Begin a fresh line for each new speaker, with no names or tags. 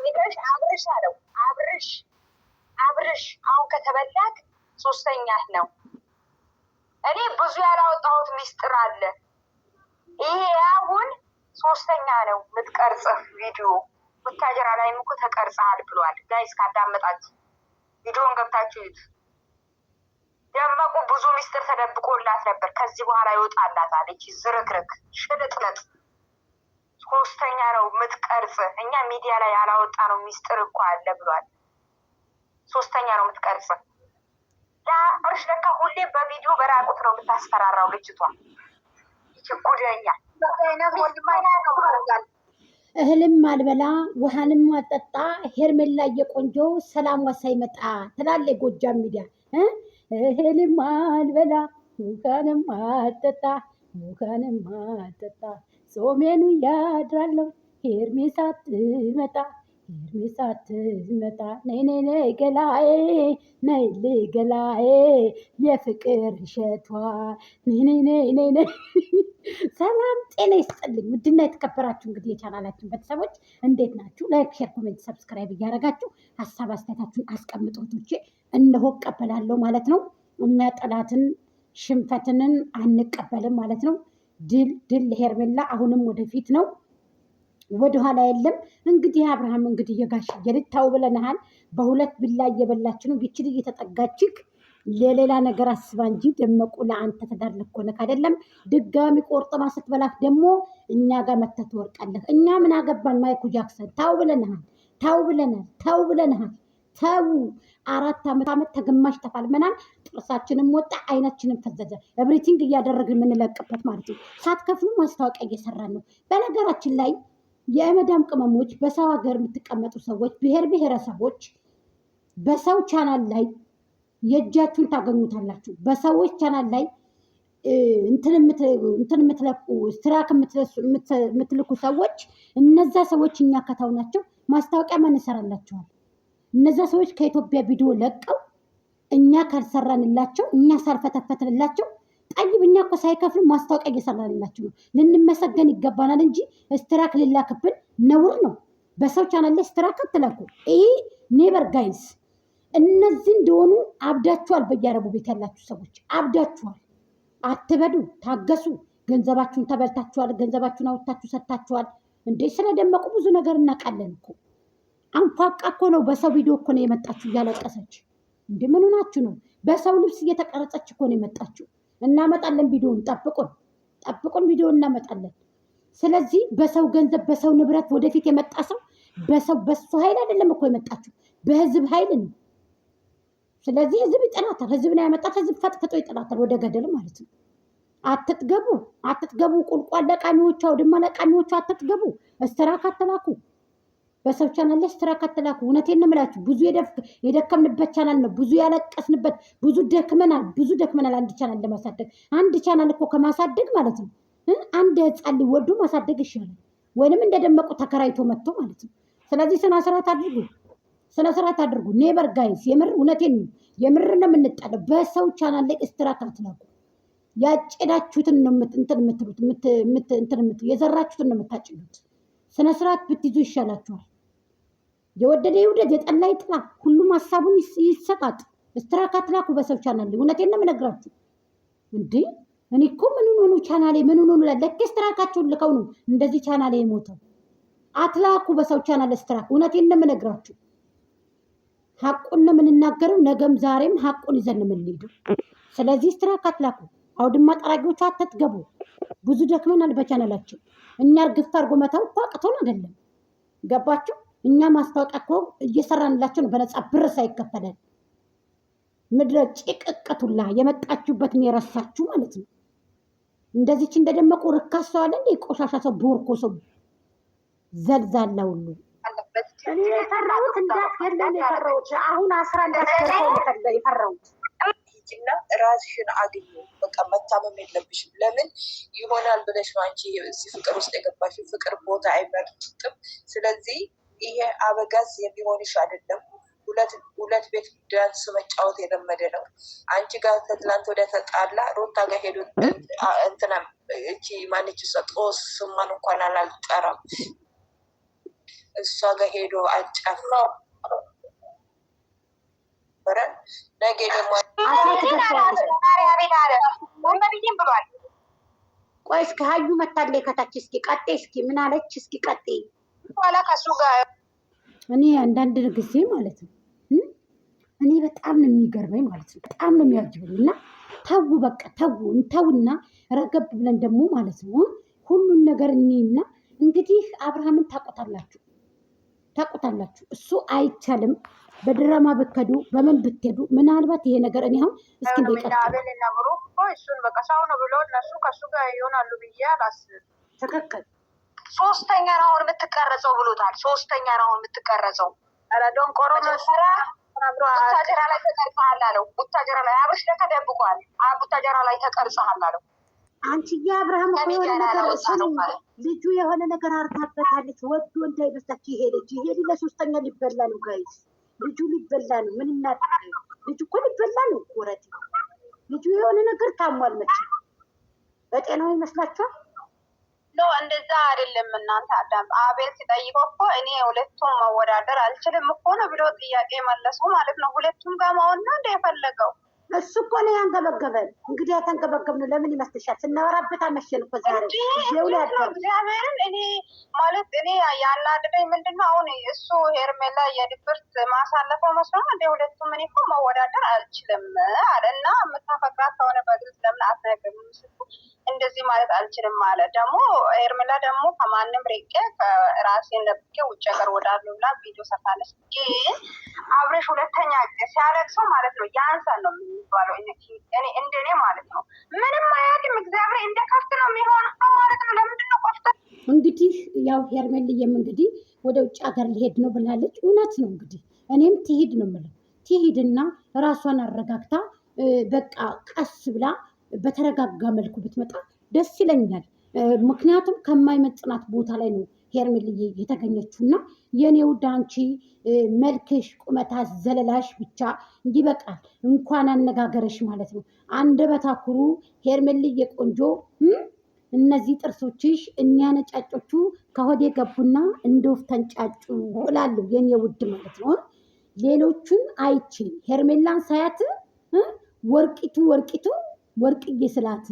ሄደሽ አብርሽ አለው አብርሽ አሁን ከተበላክ ሶስተኛ ነው። እኔ ብዙ ያላወጣሁት ሚስጥር አለ። ይሄ አሁን ሶስተኛ ነው የምትቀርጽህ ቪዲዮ ወታጀራ ላይም እኮ ተቀርጸሃል ብሏል። ጋይስ ካዳመጣችሁ ቪዲዮን ገብታችሁ ይዩት። ደመቁ ብዙ ሚስጥር ተደብቆላት ነበር። ከዚህ በኋላ ይወጣላት አለች። ዝርክርክ ሽልጥለጥ ሶስተኛ ነው የምትቀርጽህ። እኛ ሚዲያ ላይ ያላወጣ ነው ሚስጥር እኮ አለ ብሏል። ሶስተኛ ነው የምትቀርጽህ። ለአብርሽ ለካ ሁሌ በቪዲዮ በራቁት ነው የምታስፈራራው ልጅቷ። ጉደኛ
እህልም አልበላ ውሃንም አልጠጣ ሄርሜላ የቆንጆ ሰላም ሳይመጣ ትላለች ጎጃም ሚዲያ። እህልም አልበላ ውሃንም አልጠጣ ጾሜኑ ያድራለሁ ሄርሜ ሳትመጣ ነይ ገላዬ ነይ ገላዬ የፍቅር እሸቷ ነይ። ሰላም ጤና ይስጥልኝ። ውድና የተከበራችሁ እንግዲህ የቻናላችን ቤተሰቦች እንዴት ናችሁ? ላይክ፣ ሼር፣ ኮሜንት፣ ሰብስክራይብ እያደረጋችሁ ሀሳብ አስተያየታችሁን አስቀምጡ። እህቶቼ እነሆ እቀበላለሁ ማለት ነው። እኛ ጠላትን ሽንፈትንን አንቀበልም ማለት ነው። ድል ሄርሜላ አሁንም ወደፊት ነው፣ ወደኋላ የለም። እንግዲህ አብርሃም እንግዲህ የጋሽዬ ልጅ ተው ብለናሃል። በሁለት ቢላ እየበላች ነው ይችል እየተጠጋችክ ለሌላ ነገር አስባ እንጂ ደመቁ ለአንተ ትዳር ልኮነክ አይደለም። ድጋሚ ቆርጥማ ስትበላክ ደግሞ እኛ ጋር መተህ ትወርቃለህ። እኛ ምን አገባን? ማይኩ ጃክሰን ተው ብለናሃል። ተው 4 ዓመት ተግማሽ ተፋልመናል። ጥርሳችንም ወጣ፣ አይናችንም ፈዘዘ። ኤቭሪቲንግ እያደረግን የምንለቅበት ማለት ነው። ሳትከፍሉ ማስታወቂያ እየሰራን ነው። በነገራችን ላይ የመዳም ቅመሞች፣ በሰው ሀገር የምትቀመጡ ሰዎች፣ ብሔር ብሔረሰቦች በሰው ቻናል ላይ የእጃችሁን ታገኙታላችሁ። በሰዎች ቻናል ላይ እንትን የምትለቁ ስትራክ የምትልኩ ሰዎች፣ እነዛ ሰዎች እኛ ከተው ናቸው ማስታወቂያ ማን ይሰራላቸዋል? እነዛ ሰዎች ከኢትዮጵያ ቪዲዮ ለቀው እኛ ካልሰራንላቸው፣ እኛ ሳልፈተፈትንላቸው ጠይብ እኛ እኮ ሳይከፍሉ ማስታወቂያ እየሰራንላቸው ነው። ልንመሰገን ይገባናል እንጂ ስትራክ ሊላክብን ነውር ነው። በሰው ቻናል ላይ ስትራክ አትላኩ። ይህ ኔበር ጋይስ እነዚህ እንደሆኑ አብዳችኋል። በየአረቡ ቤት ያላችሁ ሰዎች አብዳችኋል። አትበዱ፣ ታገሱ። ገንዘባችሁን ተበልታችኋል። ገንዘባችሁን አውጥታችሁ ሰጥታችኋል። እንዴ ስለደመቁ ብዙ ነገር እናውቃለን እኮ። አንፋቃ እኮ ነው በሰው ቪዲዮ እኮ ነው የመጣችሁ እያለቀሰች። እንዴ ምን ሆናችሁ ነው? በሰው ልብስ እየተቀረጸች እኮ ነው የመጣችሁ። እናመጣለን፣ ቪዲዮን ጠብቁን፣ ቪዲዮ እናመጣለን። ስለዚህ በሰው ገንዘብ በሰው ንብረት ወደፊት የመጣ ሰው በሱ ኃይል አይደለም እኮ የመጣችሁ፣ በህዝብ ኃይል ነው። ስለዚህ ህዝብ ይጠላታል። ህዝብ ነው ያመጣት። ህዝብ ፈጥፍጦ ይጠላታል ወደ ገደል ማለት ነው። አትጥገቡ። ቁልቋል ለቃሚዎቹ፣ አውድማ ለቃሚዎቹ አትጥገቡ። እስትራክ አትላኩ። በሰው ቻናል ላይ እስትራክ አትላኩ። እውነቴን ነው የምላችሁ። ብዙ የደከምንበት ቻናል ነው። ብዙ ያለቀስንበት፣ ብዙ ደክመናል። አንድ ቻናል ለማሳደግ አንድ ቻናል እኮ ከማሳደግ ማለት ነው አንድ ህፃን ሊወልዱ ማሳደግ ይሻላል። ወይንም እንደደመቁ ተከራይቶ መጥቶ ማለት ነው። ስለዚህ ስነ ስርዓት አድርጉ። ኔበር ጋይስ የምር እውነቴን ነው። የምር ነው የምንጣለው። በሰው ቻናል ላይ እስትራክ አትላኩ። ያጨዳችሁትን ነው የዘራችሁትን ነው የምታጭዱት። ስነ ስርዓት ብትይዙ ይሻላችኋል። የወደደ ይውደድ፣ የጠላ ይጥላ። ሁሉም ሀሳቡን ይሰጣጥ። እስትራክ አትላኩ በሰው ቻናል ላይ። እውነቴን ነው የምነግራችሁ። እንዴ እኔ እኮ ምን ሆኑ ቻናሌ ምን ሆኑ ለለከ እስትራካችሁን ልከው ነው እንደዚህ ቻናሌ የሞተው። አትላኩ በሰው ቻናል እስትራክ። እውነቴን ነው የምነግራችሁ። ሐቁን ነው የምንናገረው። ነገም ዛሬም ሐቁን ይዘን የምንሄደው። ስለዚህ እስትራክ አትላኩ። አውድማ ጠራጊዎቹ አትጥገቡ። ብዙ ደክመናል በቻናላችን። እኛ እርግፍት አድርጎ መተው እኮ አቅቶን አይደለም። ገባችሁ? እኛ ማስታወቂያ እኮ እየሰራንላቸው ነው በነፃ ብር ሳይከፈለን። ምድረ ጭቅቅቱላ የመጣችሁበትን የረሳችሁ ማለት ነው። እንደዚች እንደደመቁ ርካሽ ሰው አለ እንደ ቆሻሻ ሰው ቦርኮ ሰው ዘልዛላ ሁሉ እኔ የፈራሁት እንዳትገለን የፈራሁት አሁን 11 የፈራሁት
እና ራስሽን አግኙ። በቃ መታመም የለብሽም። ለምን ይሆናል ብለሽ ነው አንቺ እዚህ ፍቅር ውስጥ የገባሽው። ፍቅር ቦታ አይመርጥም። ስለዚህ ይሄ አበጋዝ የሚሆንሽ አይደለም። ሁለት ቤት ዳንስ መጫወት የለመደ ነው። አንቺ ጋር ከትላንት ወደ ተጣላ ሮታ ጋር ሄዶ እንትና እቺ ማንች ጦስ ስሟን እንኳን አላልጠራም። እሷ ጋር ሄዶ አንጫፍረ ነገ ደግሞ
ብሏል።
ቆይ እስኪ ሀዩ መታለች ከታች። እስኪ ቀጤ እስኪ ምን አለች? እስኪ ቀጤ
ኋላ ከሱ ጋር
እኔ አንዳንድ ጊዜ ማለት ነው እኔ በጣም ነው የሚገርመኝ ማለት ነው። በጣም ነው የሚያጅበኝ እና ተው በቃ ተውና ረገብ ብለን ደግሞ ማለት ነው ሁሉን ነገር እኔና እንግዲህ አብርሃምን ታቆታላችሁ። እሱ አይቻልም። በድራማ ብትከዱ በምን ብትሄዱ ምናልባት ይሄ ነገር እኔ አሁን እስኪ
እሱን በቃ ሰው ነው ብሎ እነሱ ከሱ ጋር ይሆናሉ ብዬ አላስብም።
ትክክል።
ሶስተኛ ነው አሁን የምትቀረጸው ብሎታል። ሶስተኛ ነው አሁን የምትቀረጸው። ረዶን ቆሮ መሰራ ቡታጀራ ላይ ተቀርጸሃል አለው። ቡታጀራ ላይ አብርሽ ተደብቋል። ቡታጀራ ላይ ተቀርጸሃል አለው።
አንቺ የአብርሃም እኮ የሆነ ነገር ልጁ የሆነ ነገር አርታበታለች። ወዶ እንዳይመስላችሁ ይሄ ልጅ ለሶስተኛ ሊበላ ነው ጋይስ። ልጁ ሊበላ ነው። ምን እናድርግ? ልጁ እኮ ሊበላ ነው። ወረድ ልጁ የሆነ ነገር ታሟል። መቼ በጤናው ይመስላችኋል?
እንደዛ አይደለም። እናንተ አዳም አቤል ሲጠይቀው እኮ እኔ ሁለቱም መወዳደር አልችልም እኮ ነው ብሎ ጥያቄ መለሱ ማለት ነው። ሁለቱም ጋር መሆን ነው እንደ የፈለገው
እሱ እኮ ነው ያንገበገበን። እንግዲህ ያተንገበገብነው ለምን ይመስልሻል? ስናወራበት አመሸን እኮ ዛሬ
እግዚአብሔርን እኔ ማለት እኔ ያናደደኝ ምንድነው አሁን እሱ ሄርሜላ የድብርት ማሳለፈው መስሎ እንደ ሁለቱም እኔ እኮ መወዳደር አልችልም አለ እና የምታፈቅራት ከሆነ በግልጽ ለምን አትነግርም? እንደዚህ ማለት አልችልም አለ። ደግሞ ሄርሜላ ደግሞ ከማንም ርቄ ከራሴን ለብቄ ውጭ ሀገር ወዳለሁ ብላ ቪዲዮ ሰርታለች። ግን አብረሽ ሁለተኛ ሲያለቅሰው ማለት ነው ያንሳል ነው የሚባለው። እኔ እንደኔ ማለት ነው ምንም አያድም። እግዚአብሔር እንደ ከፍት ነው የሚሆነው ማለት ነው። ለምንድን ነው ቆፍተ
እንግዲህ ያው ሄርሜልዬም እንግዲህ ወደ ውጭ ሀገር ሊሄድ ነው ብላለች። እውነት ነው እንግዲህ እኔም ትሄድ ነው የምለው። ትሄድና ራሷን አረጋግታ በቃ ቀስ ብላ በተረጋጋ መልኩ ብትመጣ ደስ ይለኛል። ምክንያቱም ከማይመጥናት ቦታ ላይ ነው ሄርሜልዬ የተገኘችው እና የኔ ውድ አንቺ መልክሽ፣ ቁመታ፣ ዘለላሽ ብቻ ይበቃል። እንኳን አነጋገረሽ ማለት ነው አንደበታ ኩሩ ሄርሜልዬ ቆንጆ። እነዚህ ጥርሶችሽ እኛ ነጫጮቹ ከሆዴ ገቡና እንደ ወፍ ተንጫጩ እላለሁ የኔ ውድ ማለት ነው። ሌሎቹን አይችልም ሄርሜላን ሳያት ወርቅዬ ስላት